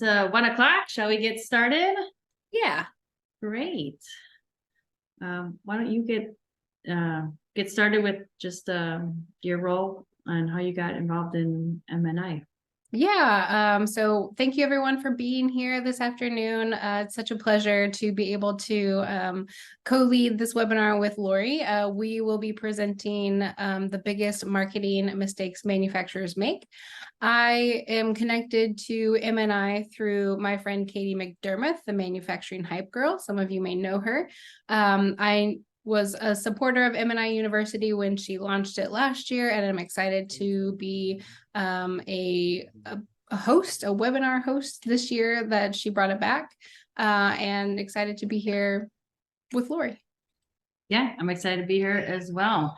1 o'clock. Shall we get started? Yeah. Great. Why don't you get started with just your role and how you got involved in MNI? Yeah. So thank you everyone for being here this afternoon. It's such a pleasure to be able to co-lead this webinar with Lori. We will be presenting the biggest marketing mistakes manufacturers make. I am connected to MNI through my friend Katie McDermott, the manufacturing hype girl. Some of you may know her. I was a supporter of MNI University when she launched it last year, and I'm excited to be a webinar host this year that she brought it back, and excited to be here with Lori. Yeah, I'm excited to be here as well.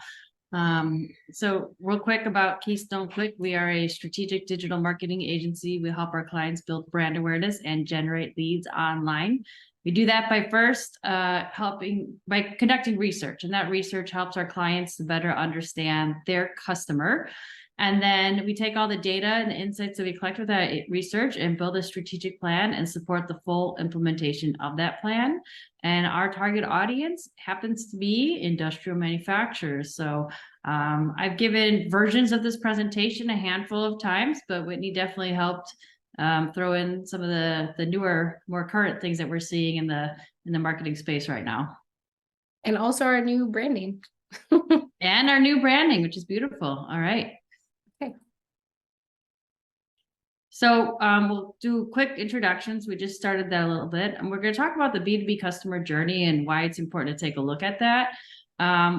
So real quick about Keystone Click, we are a strategic digital marketing agency. We help our clients build brand awareness and generate leads online. We do that by first by conducting research, and that research helps our clients to better understand their customer. And then we take all the data and the insights that we collect with that research and build a strategic plan and support the full implementation of that plan. And our target audience happens to be industrial manufacturers. So I've given versions of this presentation a handful of times, but Whitney definitely helped throw in some of the newer, more current things that we're seeing in the marketing space right now. And also our new branding. And our new branding, which is beautiful. All right. Okay. So we'll do quick introductions. We just started that a little bit, and we're going to talk about the B2B customer journey and why it's important to take a look at that.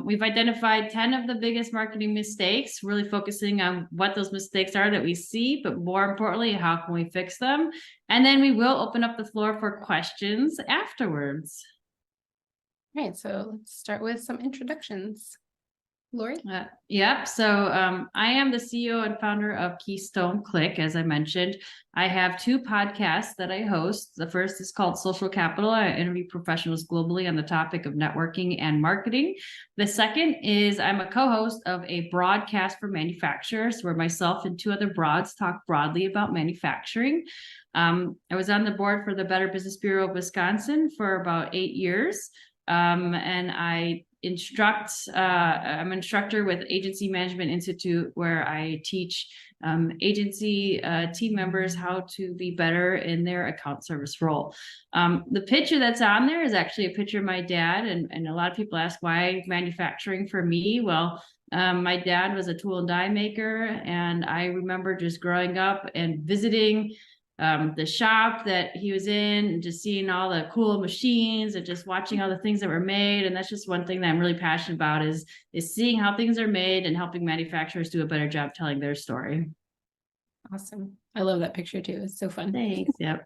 We've identified 10 of the biggest marketing mistakes, really focusing on what those mistakes are that we see, but more importantly, how can we fix them? And then we will open up the floor for questions afterwards. All right, so let's start with some introductions. Lori? Yep. So I am the CEO and founder of Keystone Click, as I mentioned. I have 2 podcasts that I host. The first is called Social Capital. I interview professionals globally on the topic of networking and marketing. The second is I'm a co-host of a broadcast for manufacturers, where myself and 2 other broads talk broadly about manufacturing. I was on the board for the Better Business Bureau of Wisconsin for about 8 years. And I'm an instructor with Agency Management Institute, where I teach agency team members how to be better in their account service role. The picture that's on there is actually a picture of my dad, and a lot of people ask why manufacturing for me. Well, my dad was a tool and die maker, and I remember just growing up and visiting the shop that he was in, and just seeing all the cool machines and just watching all the things that were made. And that's just one thing that I'm really passionate about is seeing how things are made and helping manufacturers do a better job telling their story. Awesome. I love that picture too. It's so fun. Thanks. Yep.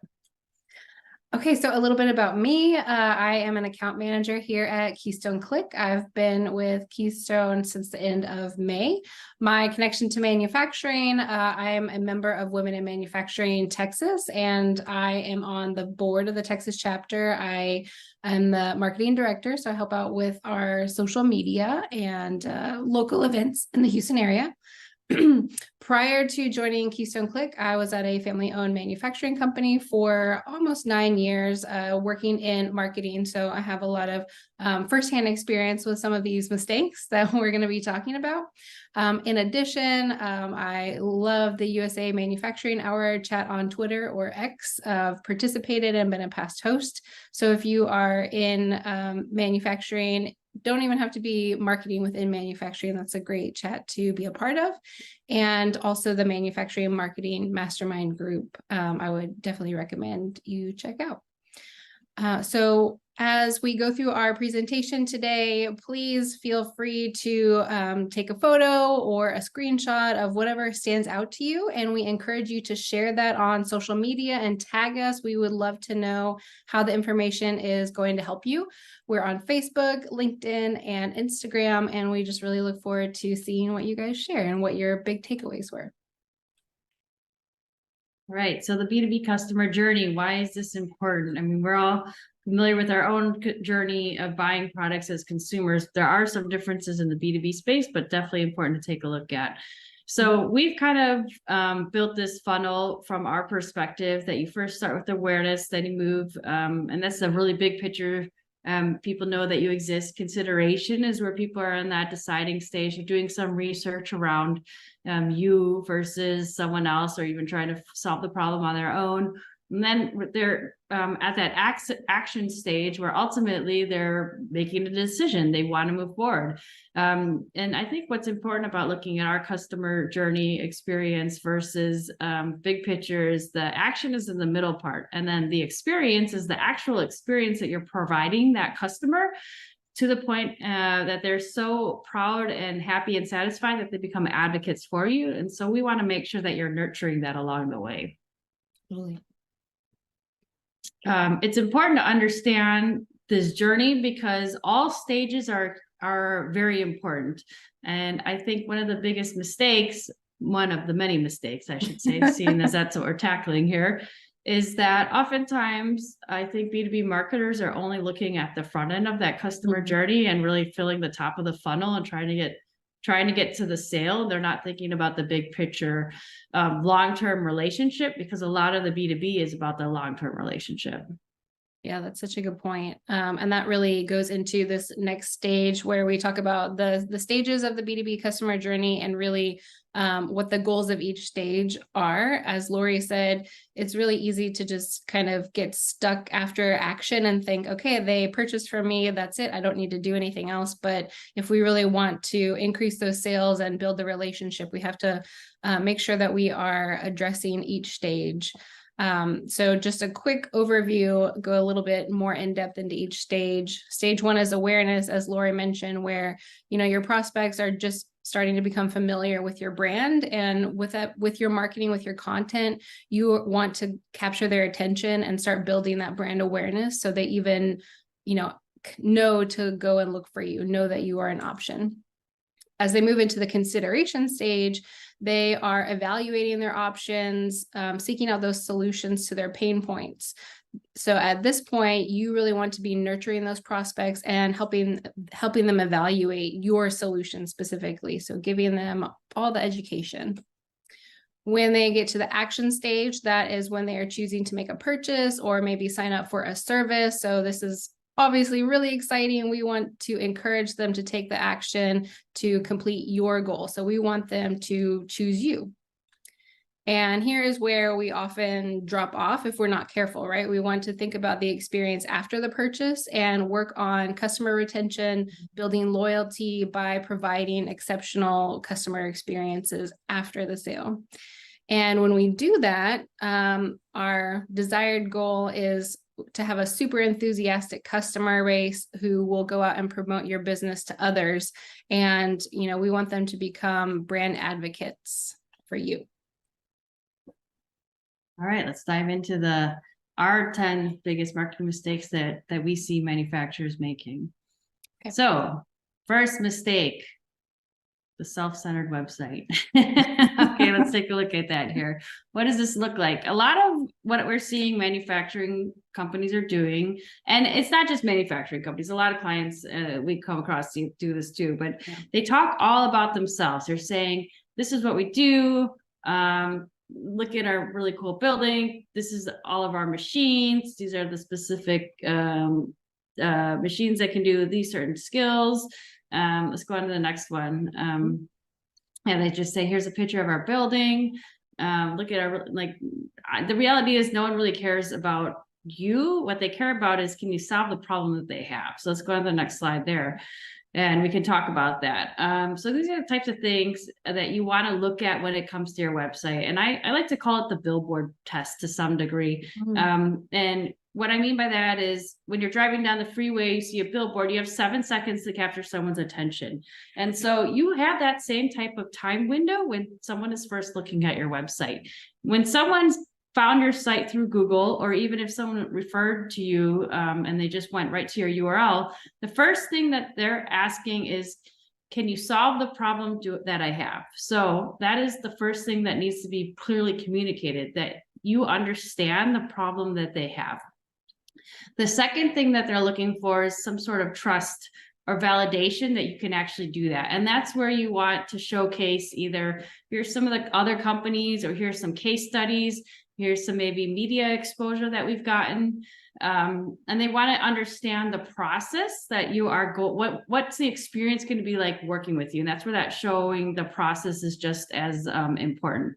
Okay, so a little bit about me. I am an account manager here at Keystone Click. I've been with Keystone since the end of May. My connection to manufacturing, I am a member of Women in Manufacturing Texas, and I am on the board of the Texas chapter. I am the marketing director, so I help out with our social media and local events in the Houston area. Prior to joining Keystone Click, I was at a family-owned manufacturing company for almost 9 years, working in marketing. So I have a lot of firsthand experience with some of these mistakes that we're going to be talking about. In addition, I love the USA Manufacturing Hour chat on Twitter or X. I've participated and been a past host. So if you are in manufacturing, don't even have to be marketing within manufacturing. That's a great chat to be a part of. And also the Manufacturing Marketing Mastermind group, I would definitely recommend you check out. So as we go through our presentation today, please feel free to take a photo or a screenshot of whatever stands out to you. And we encourage you to share that on social media and tag us. We would love to know how the information is going to help you. We're on Facebook, LinkedIn, and Instagram, and we just really look forward to seeing what you guys share and what your big takeaways were. Right. So the B2B customer journey, why is this important? I mean, we're all familiar with our own journey of buying products as consumers. There are some differences in the B2B space, but definitely important to take a look at. So we've kind of built this funnel from our perspective that you first start with awareness, then you move, and that's a really big picture. People know that you exist. Consideration is where people are in that deciding stage. You're doing some research around you versus someone else, or even trying to solve the problem on their own. And then they're at that action stage where ultimately they're making a decision. They want to move forward. And I think what's important about looking at our customer journey experience versus big picture is the action is in the middle part. And then the experience is the actual experience that you're providing that customer to the point that they're so proud and happy and satisfied that they become advocates for you. And so we want to make sure that you're nurturing that along the way. Totally. It's important to understand this journey because all stages are very important. And I think one of the biggest mistakes, one of the many mistakes, I should say, seeing as that's what we're tackling here, is that oftentimes I think B2B marketers are only looking at the front end of that customer journey and really filling the top of the funnel and trying to get to the sale. They're not thinking about the big picture long-term relationship, because a lot of the B2B is about the long-term relationship. Yeah, that's such a good point. And that really goes into this next stage where we talk about the stages of the B2B customer journey and really what the goals of each stage are. As Lori said, it's really easy to just kind of get stuck after action and think, okay, they purchased from me, that's it, I don't need to do anything else. But if we really want to increase those sales and build the relationship, we have to make sure that we are addressing each stage. So just a quick overview, go a little bit more in depth into each stage. Stage one is awareness, as Lori mentioned, where, your prospects are just starting to become familiar with your brand, and with that, with your marketing, with your content, you want to capture their attention and start building that brand awareness so they even, know to go and look for you, know that you are an option. As they move into the consideration stage, they are evaluating their options, seeking out those solutions to their pain points. So at this point, you really want to be nurturing those prospects and helping them evaluate your solution specifically. So giving them all the education. When they get to the action stage, that is when they are choosing to make a purchase or maybe sign up for a service. So this is obviously really exciting. We want to encourage them to take the action to complete your goal. So we want them to choose you. And here is where we often drop off if we're not careful, right? We want to think about the experience after the purchase and work on customer retention, building loyalty by providing exceptional customer experiences after the sale. And when we do that, our desired goal is to have a super enthusiastic customer base who will go out and promote your business to others. And, we want them to become brand advocates for you. All right, let's dive into our 10 biggest marketing mistakes that we see manufacturers making. Okay. So first mistake, the self-centered website. Okay, let's take a look at that here. What does this look like? A lot of what we're seeing manufacturing companies are doing, and it's not just manufacturing companies, a lot of clients we come across do this too, but they talk all about themselves. They're saying, this is what we do. Look at our really cool building. This is all of our machines. These are the specific machines that can do these certain skills. Let's go on to the next one. And they just say, here's a picture of our building. Look at our, the reality is no one really cares about you. What they care about is, can you solve the problem that they have? So let's go on to the next slide there. And we can talk about that. So these are the types of things that you want to look at when it comes to your website. And I like to call it the billboard test to some degree. And what I mean by that is, when you're driving down the freeway, you see a billboard, you have 7 seconds to capture someone's attention. And so you have that same type of time window when someone is first looking at your website. When someone's found your site through Google, or even if someone referred to you and they just went right to your URL, the first thing that they're asking is, can you solve the problem that I have? So that is the first thing that needs to be clearly communicated, that you understand the problem that they have. The second thing that they're looking for is some sort of trust or validation that you can actually do that. And that's where you want to showcase either here's some of the other companies, or here's some case studies, here's some maybe media exposure that we've gotten. And they want to understand the process that you are what's the experience going to be like working with you. And that's where that showing the process is just as important.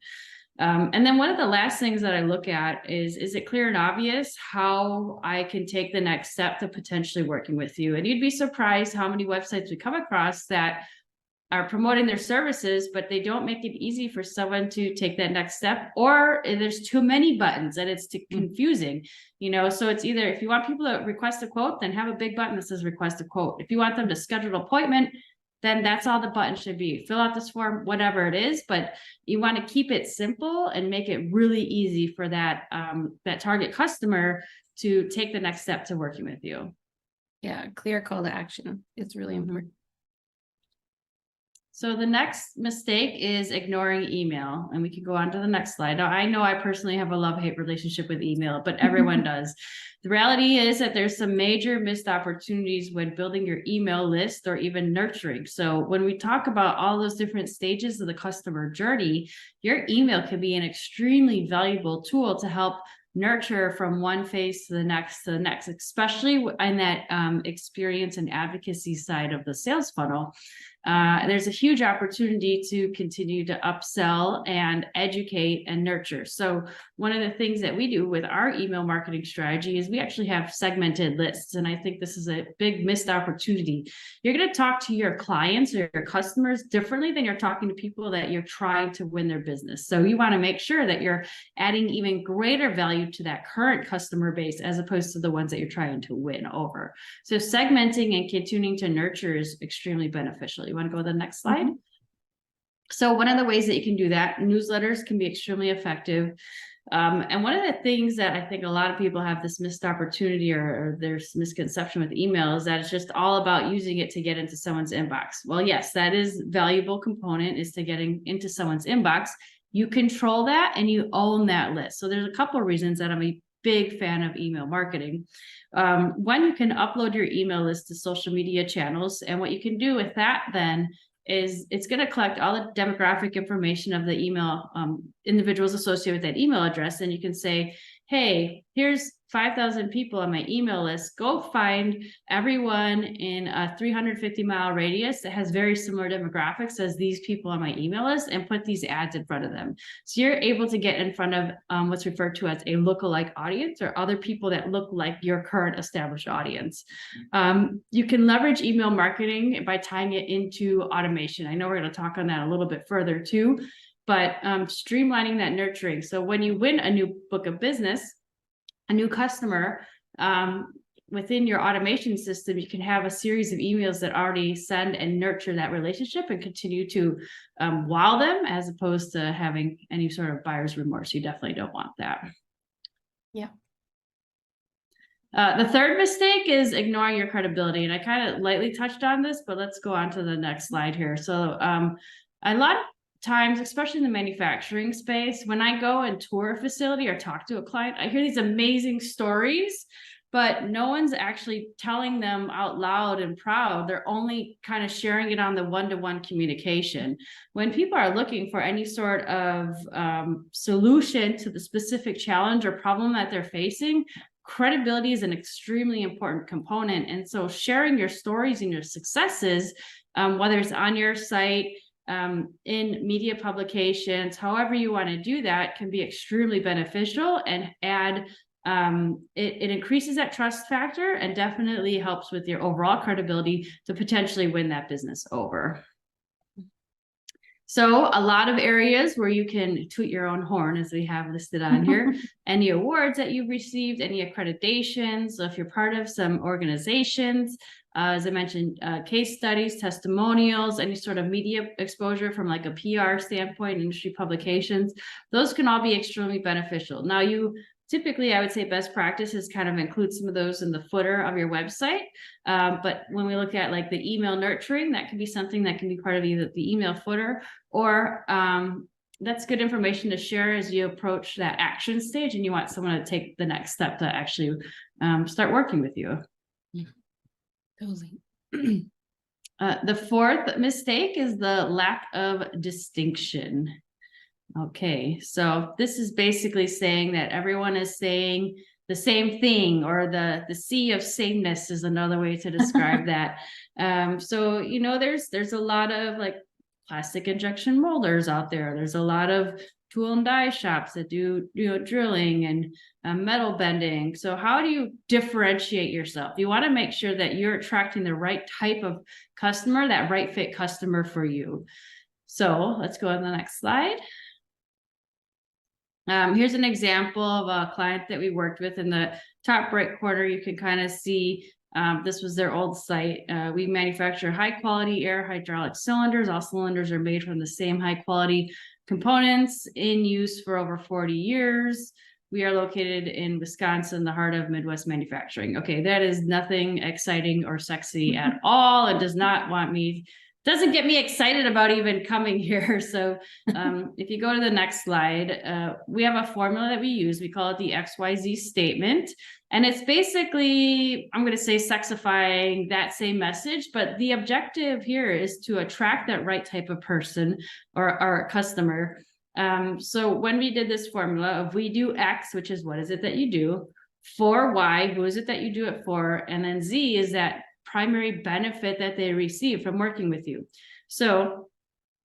And then one of the last things that I look at is it clear and obvious how I can take the next step to potentially working with you? And you'd be surprised how many websites we come across that are promoting their services, but they don't make it easy for someone to take that next step, or there's too many buttons and it's too confusing, so it's either, if you want people to request a quote, then have a big button that says request a quote. If you want them to schedule an appointment, then that's all the button should be. Fill out this form, whatever it is, but you want to keep it simple and make it really easy for that target customer to take the next step to working with you. Yeah, clear call to action. It's really important. So the next mistake is ignoring email, and we can go on to the next slide. Now, I know I personally have a love-hate relationship with email, but everyone does. The reality is that there's some major missed opportunities when building your email list or even nurturing. So when we talk about all those different stages of the customer journey, your email can be an extremely valuable tool to help nurture from one phase to the next, especially in that experience and advocacy side of the sales funnel. There's a huge opportunity to continue to upsell and educate and nurture. So one of the things that we do with our email marketing strategy is we actually have segmented lists. And I think this is a big missed opportunity. You're going to talk to your clients or your customers differently than you're talking to people that you're trying to win their business. So you want to make sure that you're adding even greater value to that current customer base as opposed to the ones that you're trying to win over. So segmenting and continuing to nurture is extremely beneficial. You want to go to the next slide? So one of the ways that you can do that, newsletters can be extremely effective. And one of the things that I think a lot of people have this missed opportunity or there's misconception with email is that it's just all about using it to get into someone's inbox. Well, yes, that is a valuable component, is to getting into someone's inbox. You control that and you own that list. So there's a couple of reasons that I'm a big fan of email marketing. One, you can upload your email list to social media channels. And what you can do with that then is it's going to collect all the demographic information of the email individuals associated with that email address. And you can say, hey, here's 5,000 people on my email list. Go find everyone in a 350-mile radius that has very similar demographics as these people on my email list and put these ads in front of them. So you're able to get in front of what's referred to as a lookalike audience, or other people that look like your current established audience. You can leverage email marketing by tying it into automation. I know we're going to talk on that a little bit further too, but streamlining that nurturing. So when you win a new book of business, a new customer, within your automation system, you can have a series of emails that already send and nurture that relationship and continue to wow them, as opposed to having any sort of buyer's remorse. You definitely don't want that. Yeah. The third mistake is ignoring your credibility. And I kind of lightly touched on this, but let's go on to the next slide here. So a lot of times, especially in the manufacturing space, when I go and tour a facility or talk to a client, I hear these amazing stories, but no one's actually telling them out loud and proud. They're only kind of sharing it on the one-to-one communication. When people are looking for any sort of solution to the specific challenge or problem that they're facing, credibility is an extremely important component. And so sharing your stories and your successes, whether it's on your site, in media publications, however you want to do that, can be extremely beneficial and add it increases that trust factor and definitely helps with your overall credibility to potentially win that business over. So a lot of areas where you can toot your own horn, as we have listed on here, any awards that you've received, any accreditations. So if you're part of some organizations, as I mentioned, case studies, testimonials, any sort of media exposure from like a PR standpoint, industry publications, those can all be extremely beneficial. Now, typically, I would say best practices kind of include some of those in the footer of your website. But when we look at like the email nurturing, that can be something that can be part of either the email footer, or that's good information to share as you approach that action stage and you want someone to take the next step to actually start working with you. Totally. The fourth mistake is the lack of distinction. Okay, so this is basically saying that everyone is saying the same thing, or the sea of sameness is another way to describe that. So there's a lot of like plastic injection molders out there. There's a lot of tool and die shops that do drilling and metal bending. So how do you differentiate yourself? You want to make sure that you're attracting the right type of customer, that right fit customer for you. So let's go on the next slide. Here's an example of a client that we worked with. In the top right corner, you can kind of see this was their old site. We manufacture high quality air hydraulic cylinders. All cylinders are made from the same high quality components, in use for over 40 years. We are located in Wisconsin, the heart of Midwest manufacturing. Okay, that is nothing exciting or sexy at all. It doesn't get me excited about even coming here. So if you go to the next slide, we have a formula that we use. We call it the XYZ statement. And it's basically, I'm going to say, sexifying that same message. But the objective here is to attract that right type of person or customer. So when we did this formula, if we do X, which is what is it that you do, for Y, who is it that you do it for, and then Z is that primary benefit that they receive from working with you. So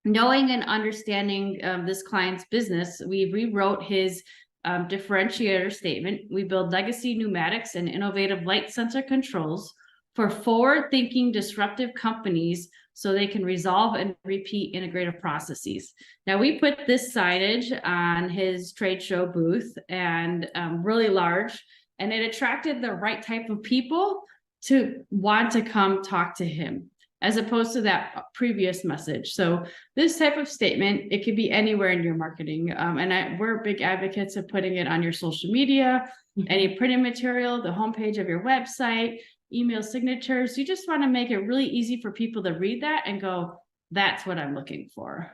knowing and understanding this client's business, we rewrote his differentiator statement. We build legacy pneumatics and innovative light sensor controls for forward-thinking disruptive companies so they can resolve and repeat integrative processes. Now, we put this signage on his trade show booth, and really large, and it attracted the right type of people to want to come talk to him, as opposed to that previous message. So this type of statement, it could be anywhere in your marketing. And we're big advocates of putting it on your social media, any printed material, the homepage of your website, email signatures. You just want to make it really easy for people to read that and go, that's what I'm looking for.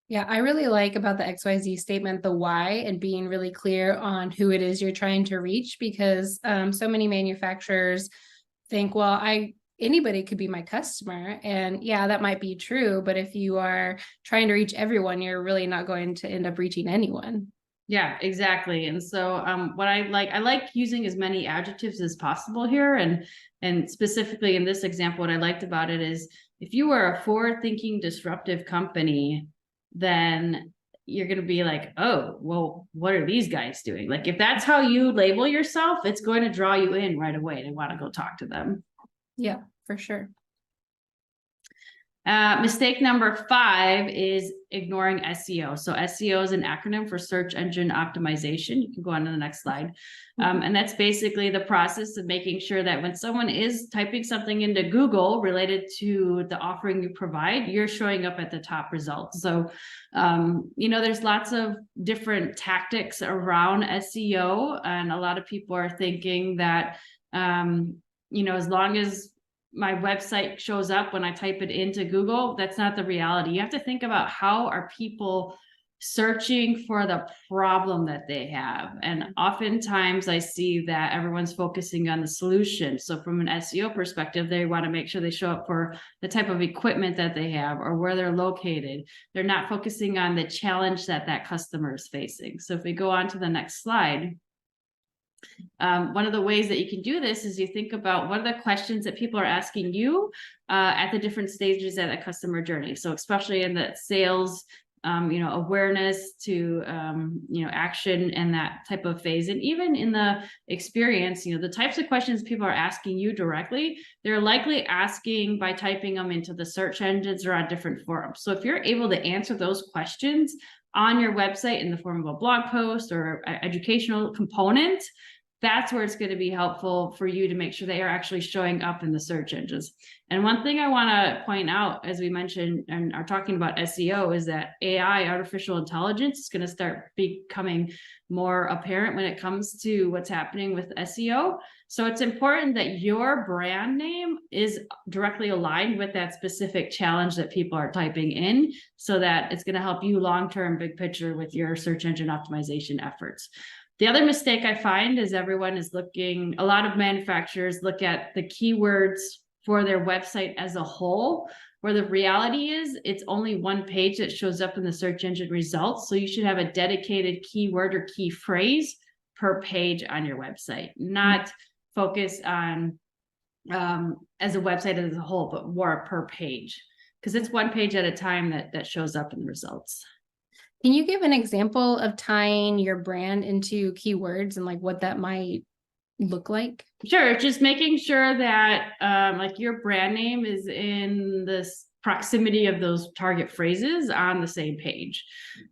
Yeah, I really like about the XYZ statement, the why, and being really clear on who it is you're trying to reach, because so many manufacturers think, well, anybody could be my customer. And yeah, that might be true. But if you are trying to reach everyone, you're really not going to end up reaching anyone. Yeah, exactly. And so what I like using as many adjectives as possible here. And specifically in this example, what I liked about it is, if you are a forward-thinking disruptive company, then you're going to be like, oh, well, what are these guys doing? Like, if that's how you label yourself, it's going to draw you in right away to want to go talk to them. Yeah, for sure. Mistake number 5 is ignoring SEO. So SEO is an acronym for search engine optimization. You can go on to the next slide. And that's basically the process of making sure that when someone is typing something into Google related to the offering you provide, you're showing up at the top results. So, there's lots of different tactics around SEO, and a lot of people are thinking that, as long as my website shows up when I type it into Google, that's not the reality. You have to think about, how are people searching for the problem that they have? And oftentimes I see that everyone's focusing on the solution. So from an SEO perspective, they want to make sure they show up for the type of equipment that they have or where they're located. They're not focusing on the challenge that customer is facing. So if we go on to the next slide, one of the ways that you can do this is you think about, what are the questions that people are asking you at the different stages of the customer journey. So especially in the sales, awareness to, action and that type of phase. And even in the experience, the types of questions people are asking you directly, they're likely asking by typing them into the search engines or on different forums. So if you're able to answer those questions on your website in the form of a blog post or educational component, that's where it's going to be helpful for you to make sure they are actually showing up in the search engines. And one thing I want to point out, as we mentioned and are talking about SEO, is that AI, artificial intelligence, is going to start becoming more apparent when it comes to what's happening with SEO. So it's important that your brand name is directly aligned with that specific challenge that people are typing in, so that it's going to help you long-term, big picture with your search engine optimization efforts. The other mistake I find is a lot of manufacturers look at the keywords for their website as a whole, where the reality is it's only one page that shows up in the search engine results. So you should have a dedicated keyword or key phrase per page on your website, not focus on as a website as a whole, but more per page, because it's one page at a time that shows up in the results. Can you give an example of tying your brand into keywords and like what that might look like? Sure, just making sure that like your brand name is in this proximity of those target phrases on the same page.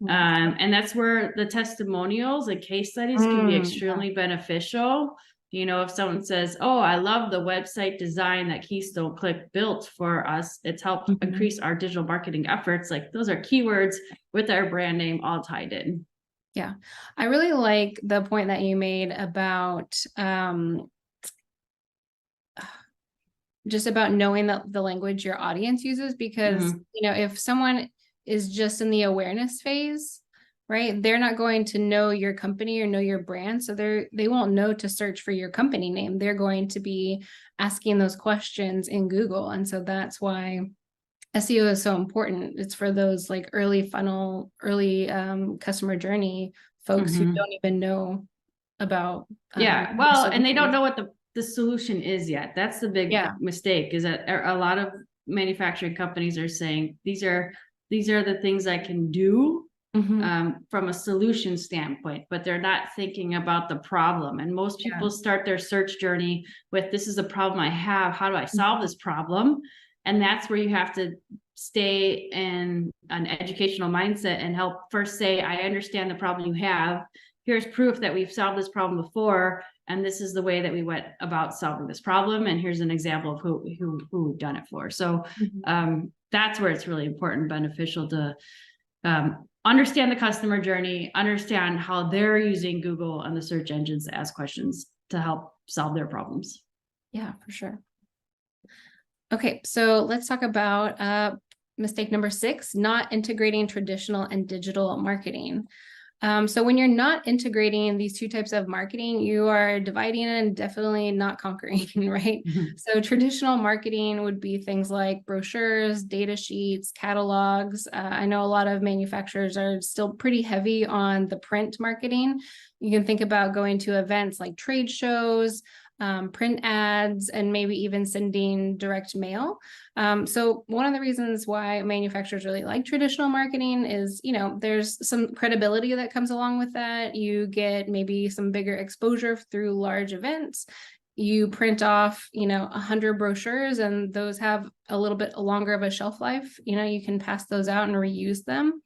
And that's where the testimonials and case studies can be extremely beneficial. You know, if someone says, oh, I love the website design that Keystone Click built for us, it's helped increase our digital marketing efforts. Like those are keywords with our brand name all tied in. Yeah, I really like the point that you made about just about knowing the language your audience uses, because you know, if someone is just in the awareness phase, right, they're not going to know your company or know your brand, so they won't know to search for your company name. They're going to be asking those questions in Google, and so that's why SEO is so important. It's for those like early funnel, early customer journey folks who don't even know about well, and they don't know what the solution is yet. That's the big mistake, is that a lot of manufacturing companies are saying these are the things I can do from a solution standpoint, but they're not thinking about the problem. And most people start their search journey with, this is the problem I have, how do I solve this problem? And that's where you have to stay in an educational mindset and help first say, I understand the problem you have. Here's proof that we've solved this problem before, and this is the way that we went about solving this problem. And here's an example of who we've done it for. So that's where it's really important and beneficial to understand the customer journey, understand how they're using Google and the search engines to ask questions to help solve their problems. Yeah, for sure. Okay, so let's talk about mistake number 6, not integrating traditional and digital marketing. So when you're not integrating these two types of marketing, you are dividing and definitely not conquering, right? So traditional marketing would be things like brochures, data sheets, catalogs. I know a lot of manufacturers are still pretty heavy on the print marketing. You can think about going to events like trade shows, print ads, and maybe even sending direct mail. So one of the reasons why manufacturers really like traditional marketing is, you know, there's some credibility that comes along with that. You get maybe some bigger exposure through large events. You print off, you know, 100 brochures, and those have a little bit longer of a shelf life. You know, you can pass those out and reuse them.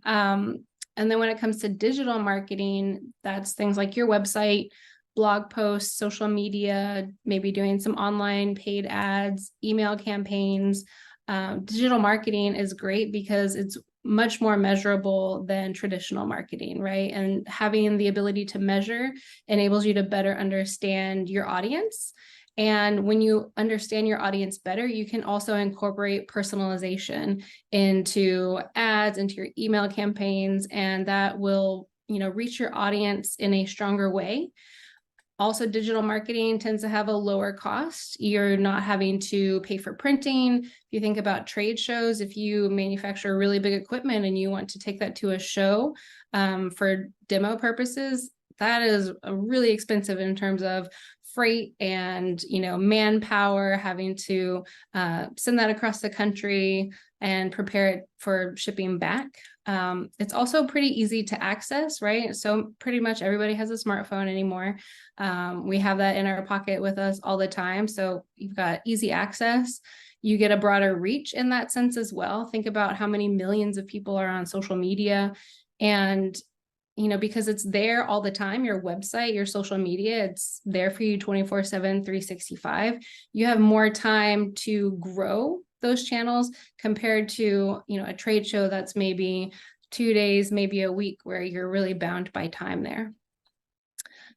And then when it comes to digital marketing, that's things like your website, blog posts, social media, maybe doing some online paid ads, email campaigns. Digital marketing is great because it's much more measurable than traditional marketing, right? And having the ability to measure enables you to better understand your audience. And when you understand your audience better, you can also incorporate personalization into ads, into your email campaigns, and that will, you know, reach your audience in a stronger way. Also, digital marketing tends to have a lower cost. You're not having to pay for printing. If you think about trade shows, if you manufacture really big equipment and you want to take that to a show for demo purposes, that is really expensive in terms of freight and, you know, manpower, having to send that across the country and prepare it for shipping back. It's also pretty easy to access, right? So pretty much everybody has a smartphone anymore. We have that in our pocket with us all the time. So you've got easy access. You get a broader reach in that sense as well. Think about how many millions of people are on social media, and you know, because it's there all the time, your website, your social media, it's there for you 24/7, 365. You have more time to grow those channels compared to, you know, a trade show that's maybe 2 days, maybe a week, where you're really bound by time there.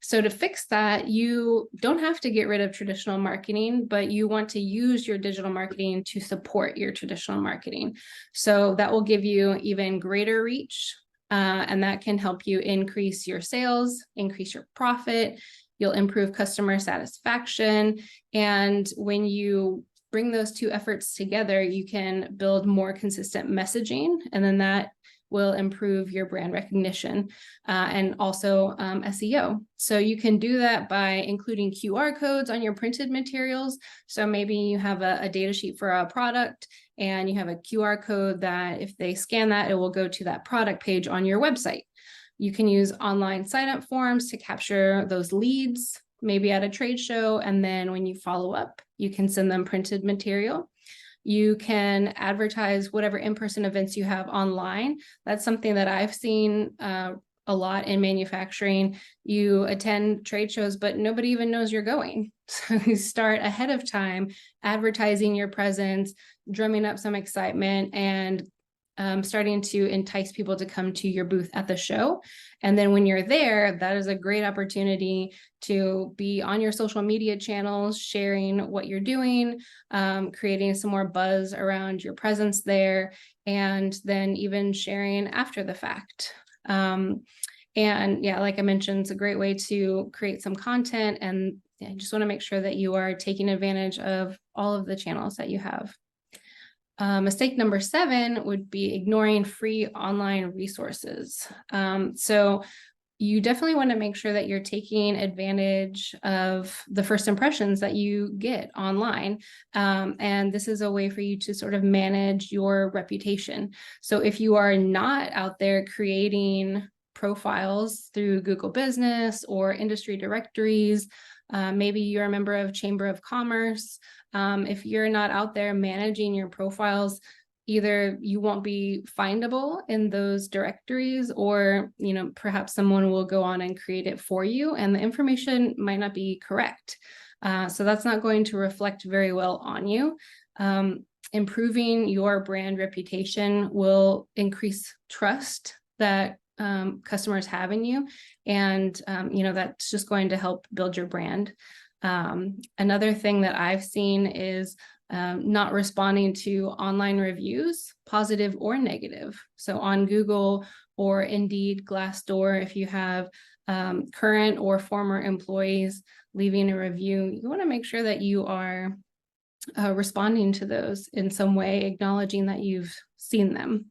So to fix that, you don't have to get rid of traditional marketing, but you want to use your digital marketing to support your traditional marketing. So that will give you even greater reach, and that can help you increase your sales, increase your profit. You'll improve customer satisfaction. And when you bring those two efforts together, you can build more consistent messaging, and then that will improve your brand recognition and also SEO. So you can do that by including QR codes on your printed materials. So maybe you have a data sheet for a product and you have a QR code that if they scan that, it will go to that product page on your website. You can use online sign-up forms to capture those leads, maybe at a trade show, and then when you follow up, you can send them printed material. You can advertise whatever in-person events you have online. That's something that I've seen a lot in manufacturing. You attend trade shows, but nobody even knows you're going. So you start ahead of time, advertising your presence, drumming up some excitement, and starting to entice people to come to your booth at the show. And then when you're there, that is a great opportunity to be on your social media channels, sharing what you're doing, creating some more buzz around your presence there, and then even sharing after the fact. And yeah, like I mentioned, it's a great way to create some content, and I just want to make sure that you are taking advantage of all of the channels that you have. Mistake number 7 would be ignoring free online resources. So you definitely want to make sure that you're taking advantage of the first impressions that you get online. And this is a way for you to sort of manage your reputation. So if you are not out there creating profiles through Google Business or industry directories, maybe you're a member of Chamber of Commerce. If you're not out there managing your profiles, either you won't be findable in those directories, or perhaps someone will go on and create it for you, and the information might not be correct. So that's not going to reflect very well on you. Improving your brand reputation will increase trust that customers have in you, and that's just going to help build your brand. Another thing that I've seen is not responding to online reviews, positive or negative. So on Google or Indeed, Glassdoor, if you have current or former employees leaving a review, you want to make sure that you are responding to those in some way, acknowledging that you've seen them.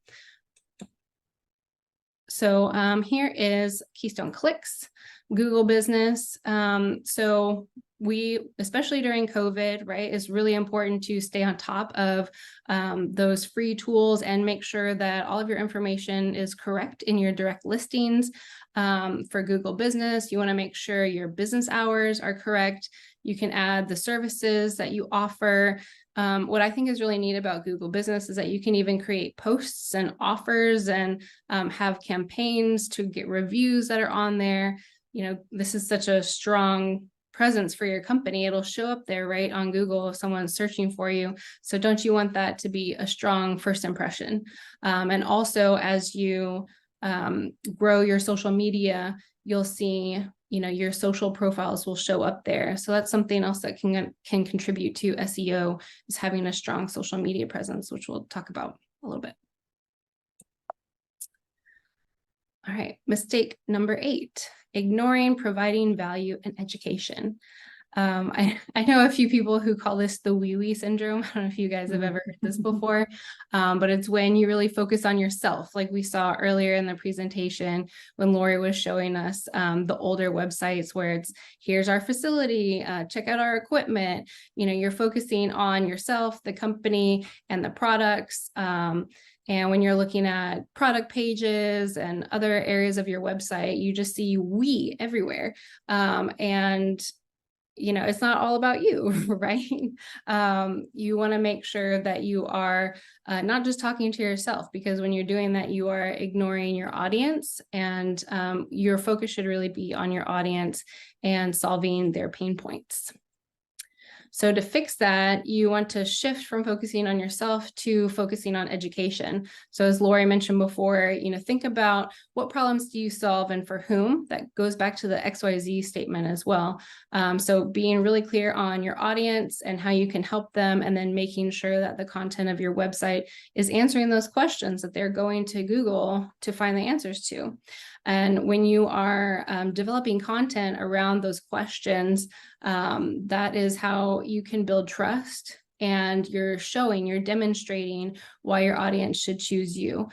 So here is Keystone Clicks, Google Business. So we, especially during COVID, right, it's really important to stay on top of those free tools and make sure that all of your information is correct in your direct listings. For Google Business, you want to make sure your business hours are correct. You can add the services that you offer. What I think is really neat about Google Business is that you can even create posts and offers and have campaigns to get reviews that are on there. This is such a strong presence for your company. It'll show up there, right, on Google if someone's searching for you. So don't you want that to be a strong first impression? And also, as you grow your social media, you'll see your social profiles will show up there. So that's something else that can contribute to SEO, is having a strong social media presence, which we'll talk about a little bit. All right, mistake number 8, ignoring providing value and education. I know a few people who call this the wee-wee syndrome. I don't know if you guys have ever heard this before, but it's when you really focus on yourself, like we saw earlier in the presentation when Lori was showing us the older websites where it's, here's our facility, check out our equipment. You're focusing on yourself, the company, and the products. And when you're looking at product pages and other areas of your website, you just see we everywhere. And it's not all about you, right? You want to make sure that you are not just talking to yourself, because when you're doing that, you are ignoring your audience, and your focus should really be on your audience and solving their pain points. So to fix that, you want to shift from focusing on yourself to focusing on education. So as Lori mentioned before, think about what problems do you solve and for whom. That goes back to the XYZ statement as well. So being really clear on your audience and how you can help them, and then making sure that the content of your website is answering those questions that they're going to Google to find the answers to. And when you are developing content around those questions, that is how you can build trust and you're demonstrating why your audience should choose you.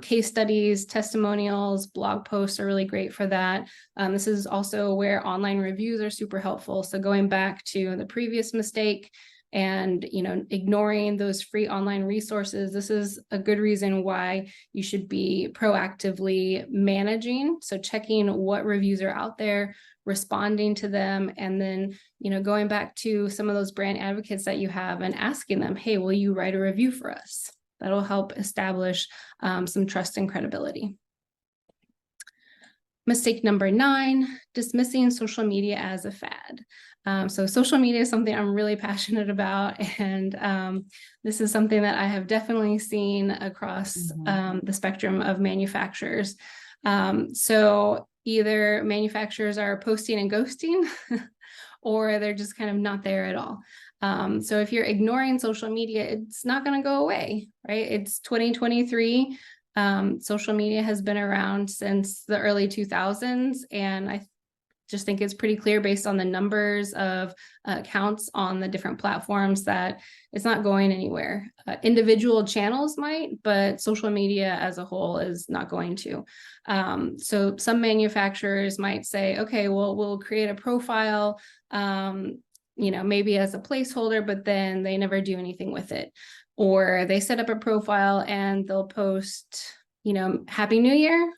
Case studies, testimonials, blog posts are really great for that. This is also where online reviews are super helpful. So going back to the previous mistake and ignoring those free online resources, this is a good reason why you should be proactively managing. So checking what reviews are out there, responding to them, and then going back to some of those brand advocates that you have and asking them, hey, will you write a review for us? That'll help establish some trust and credibility. Mistake number 9, dismissing social media as a fad. So social media is something I'm really passionate about, and this is something that I have definitely seen across the spectrum of manufacturers. So either manufacturers are posting and ghosting, or they're just kind of not there at all. So if you're ignoring social media, it's not going to go away, right? It's 2023. Social media has been around since the early 2000s, and I just think it's pretty clear based on the numbers of accounts on the different platforms that it's not going anywhere. Individual channels might, but social media as a whole is not going to. So some manufacturers might say, okay, well, we'll create a profile, maybe as a placeholder, but then they never do anything with it. Or they set up a profile and they'll post, Happy New Year,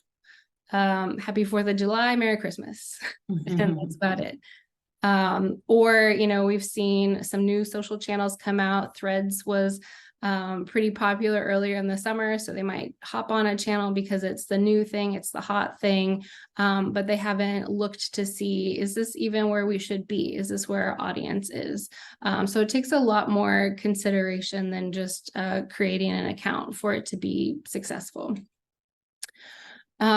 Happy 4th of July, Merry Christmas. And that's about it. Or, we've seen some new social channels come out. Threads was pretty popular earlier in the summer, so they might hop on a channel because it's the new thing, it's the hot thing, but they haven't looked to see, is this even where we should be? Is this where our audience is? So it takes a lot more consideration than just creating an account for it to be successful.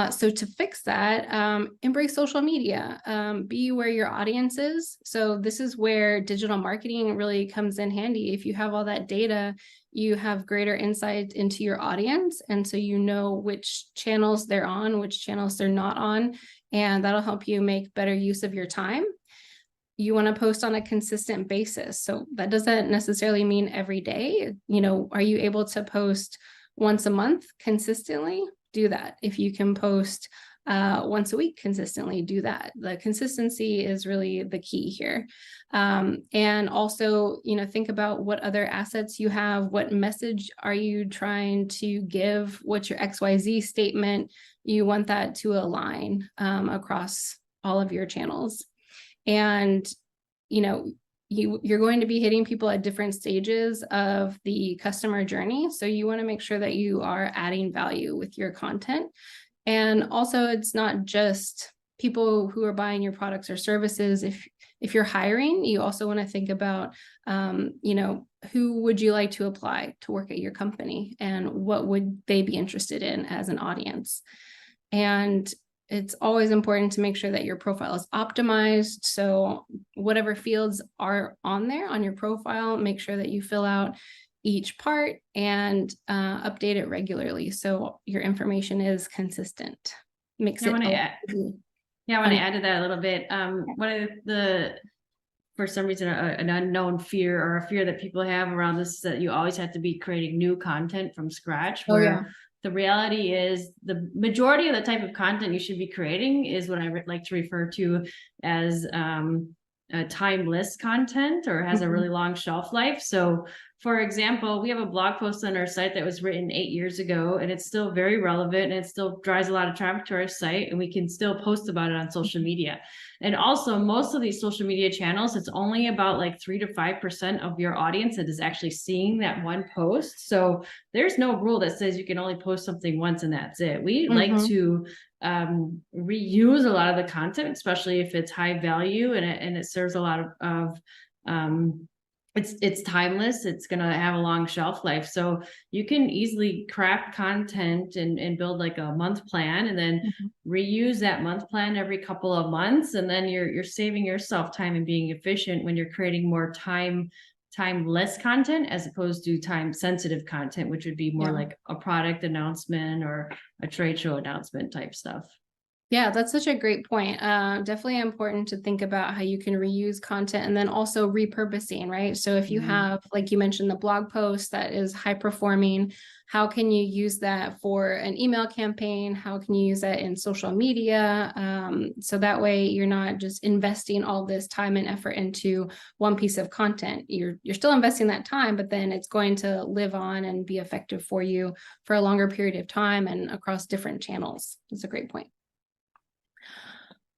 So to fix that, embrace social media, be where your audience is. So this is where digital marketing really comes in handy. If you have all that data, you have greater insight into your audience. And so you know which channels they're on, which channels they're not on, and that'll help you make better use of your time. You want to post on a consistent basis. So that doesn't necessarily mean every day. Are you able to post once a month consistently? Do that. If you can post once a week consistently, do that. The consistency is really the key here. And also, think about what other assets you have. What message are you trying to give? What's your XYZ statement? You want that to align across all of your channels. And, you're going to be hitting people at different stages of the customer journey. So you want to make sure that you are adding value with your content. And also, it's not just people who are buying your products or services. If you're hiring, you also want to think about, who would you like to apply to work at your company, and what would they be interested in as an audience? And it's always important to make sure that your profile is optimized. So whatever fields are on there on your profile, make sure that you fill out each part and update it regularly so your information is consistent. I want to add to that a little bit. One of for some reason, an unknown fear or a fear that people have around this is that you always have to be creating new content from scratch. The reality is the majority of the type of content you should be creating is what I like to refer to as timeless content, or has a really long shelf life. So for example, we have a blog post on our site that was written 8 years ago, and it's still very relevant, and it still drives a lot of traffic to our site, and we can still post about it on social media. And also, most of these social media channels, it's only about like 3 to 5% of your audience that is actually seeing that one post. So there's no rule that says you can only post something once and that's it. We like to reuse a lot of the content, especially if it's high value and it serves a lot of it's timeless. It's going to have a long shelf life. So you can easily craft content and build like a month plan, and then reuse that month plan every couple of months. And then you're saving yourself time and being efficient when you're creating more timeless content as opposed to time sensitive content, which would be more like a product announcement or a trade show announcement type stuff. Yeah, that's such a great point. Definitely important to think about how you can reuse content and then also repurposing, right? So if you have, like you mentioned, the blog post that is high performing, how can you use that for an email campaign? How can you use that in social media? So that way you're not just investing all this time and effort into one piece of content. You're still investing that time, but then it's going to live on and be effective for you for a longer period of time and across different channels. That's a great point.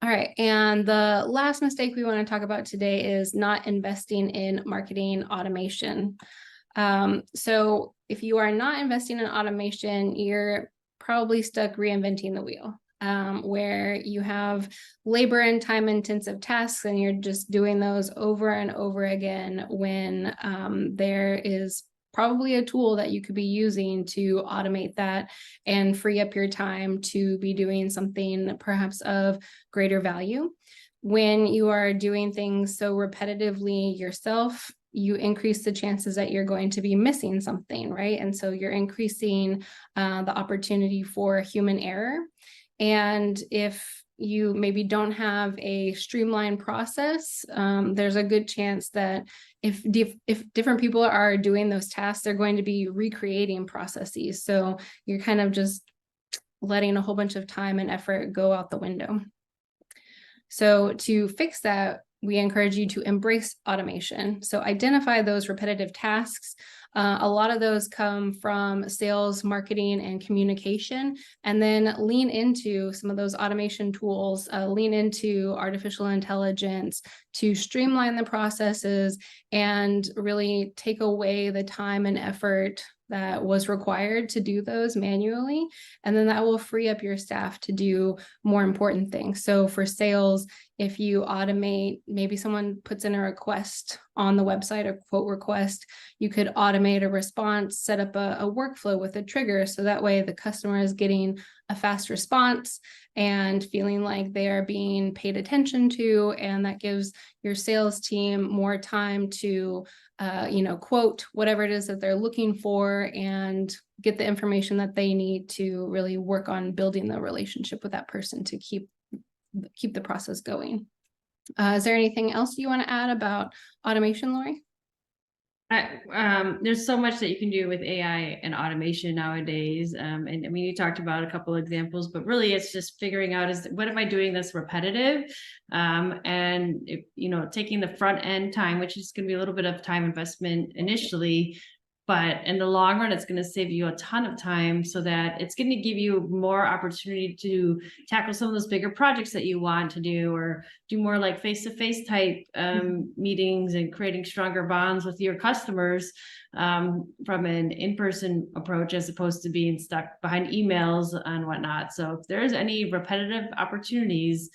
All right. And the last mistake we want to talk about today is not investing in marketing automation. So if you are not investing in automation, you're probably stuck reinventing the wheel, where you have labor and time intensive tasks and you're just doing those over and over again when there is probably a tool that you could be using to automate that and free up your time to be doing something perhaps of greater value. When you are doing things so repetitively yourself, you increase the chances that you're going to be missing something, right? And so you're increasing the opportunity for human error. And if you maybe don't have a streamlined process, there's a good chance that if different people are doing those tasks, they're going to be recreating processes. So you're kind of just letting a whole bunch of time and effort go out the window. So to fix that, we encourage you to embrace automation. So identify those repetitive tasks. A lot of those come from sales, marketing, and communication, and then lean into some of those automation tools, lean into artificial intelligence to streamline the processes and really take away the time and effort that was required to do those manually. And then that will free up your staff to do more important things. So for sales, if you automate, maybe someone puts in a request on the website, a quote request, you could automate a response, set up a workflow with a trigger. So that way the customer is getting a fast response and feeling like they are being paid attention to. And that gives your sales team more time to quote whatever it is that they're looking for and get the information that they need to really work on building the relationship with that person to keep the process going. Is there anything else you want to add about automation, Lori? There's so much that you can do with AI and automation nowadays. And I mean, you talked about a couple of examples, but really it's just figuring out what am I doing that's repetitive? And taking the front end time, which is going to be a little bit of time investment initially, but in the long run, it's going to save you a ton of time so that it's going to give you more opportunity to tackle some of those bigger projects that you want to do, or do more like face-to-face type meetings and creating stronger bonds with your customers from an in-person approach, as opposed to being stuck behind emails and whatnot. So if there's any repetitive opportunities,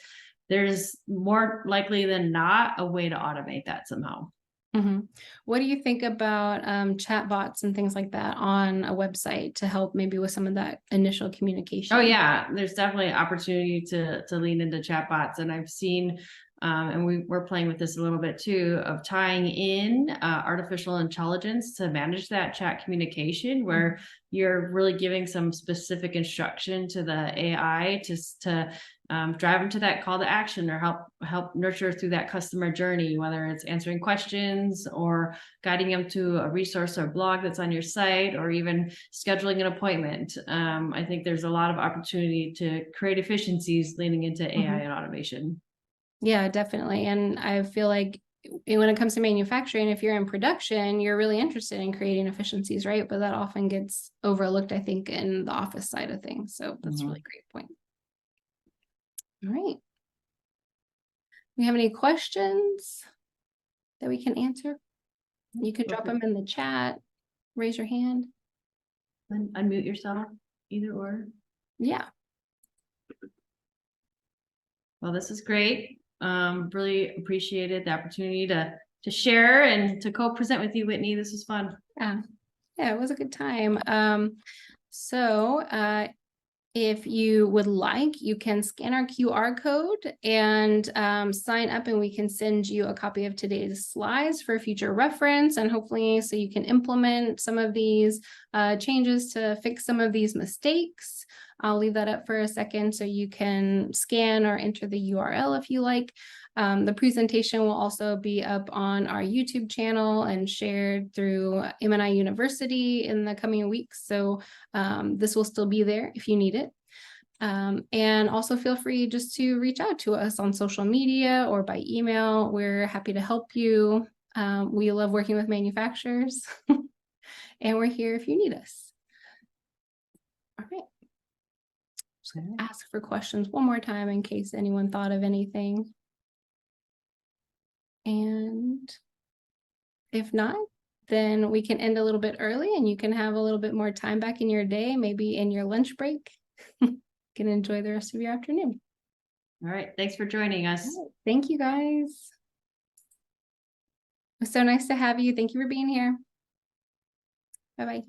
there's more likely than not a way to automate that somehow. Mm-hmm. What do you think about chat bots and things like that on a website to help maybe with some of that initial communication? Oh yeah, there's definitely opportunity to lean into chat bots, and I've seen and we're playing with this a little bit too, of tying in artificial intelligence to manage that chat communication, where you're really giving some specific instruction to the AI to drive them to that call to action, or help nurture through that customer journey, whether it's answering questions or guiding them to a resource or blog that's on your site, or even scheduling an appointment. I think there's a lot of opportunity to create efficiencies leaning into AI and automation. Yeah, definitely. And I feel like when it comes to manufacturing, if you're in production, you're really interested in creating efficiencies, right? But that often gets overlooked, I think, in the office side of things. So that's a really great point. All right. We have any questions that we can answer? You could drop them in the chat, raise your hand. Unmute yourself, either or. Yeah. Well, this is great. Really appreciated the opportunity to share and to co-present with you, Whitney. This was fun. Yeah, it was a good time. If you would like, you can scan our QR code and sign up, and we can send you a copy of today's slides for future reference, and hopefully so you can implement some of these changes to fix some of these mistakes. I'll leave that up for a second so you can scan or enter the URL if you like. The presentation will also be up on our YouTube channel and shared through MNI University in the coming weeks. So this will still be there if you need it. And also feel free just to reach out to us on social media or by email. We're happy to help you. We love working with manufacturers and we're here if you need us. All right. Just gonna ask for questions one more time in case anyone thought of anything. And if not, then we can end a little bit early and you can have a little bit more time back in your day, maybe in your lunch break. You can enjoy the rest of your afternoon. All right. Thanks for joining us. Right. Thank you, guys. It was so nice to have you. Thank you for being here. Bye-bye.